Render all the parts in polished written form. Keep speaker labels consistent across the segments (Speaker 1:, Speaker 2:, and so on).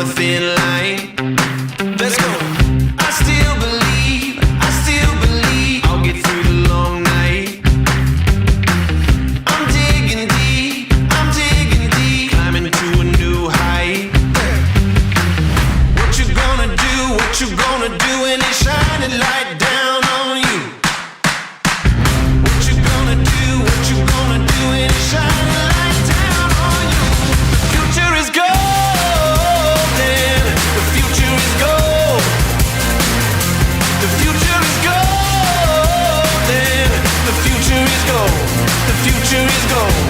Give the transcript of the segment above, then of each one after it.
Speaker 1: a thin line. Let's go. I still believe I'll get through the long night. I'm digging deep, climbing to a new height. What you gonna do when they shine a light down on you? What you gonna do when they shine a light down on you? The future is golden, the future is gold. The future is golden, the future is gold. The future is gold,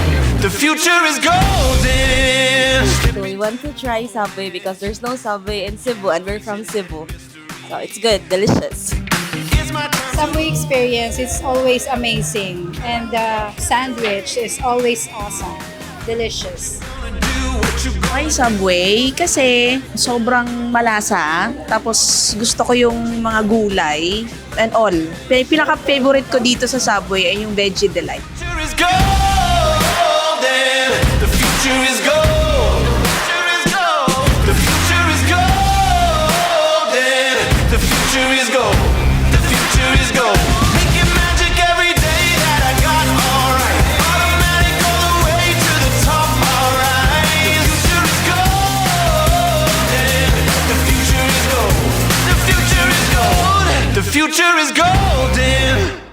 Speaker 1: the future is golden.
Speaker 2: So we want to try Subway because there's no Subway in Cebu and we're from Cebu. So it's good, delicious.
Speaker 1: It's my time.
Speaker 3: Subway experience is always amazing, and the sandwich is always awesome, delicious.
Speaker 4: May Subway kasi sobrang malasa. Tapos gusto ko yung mga gulay and all. Pinaka-favorite ko dito sa Subway ay yung Veggie Delight.
Speaker 1: The future is golden. The future is gold. The future is golden. The future is gold. The future is gold. Making magic every day that I got alright. Automatic all the way to the top, alright. The future is golden. The future is gold. The future is gold. The future is golden.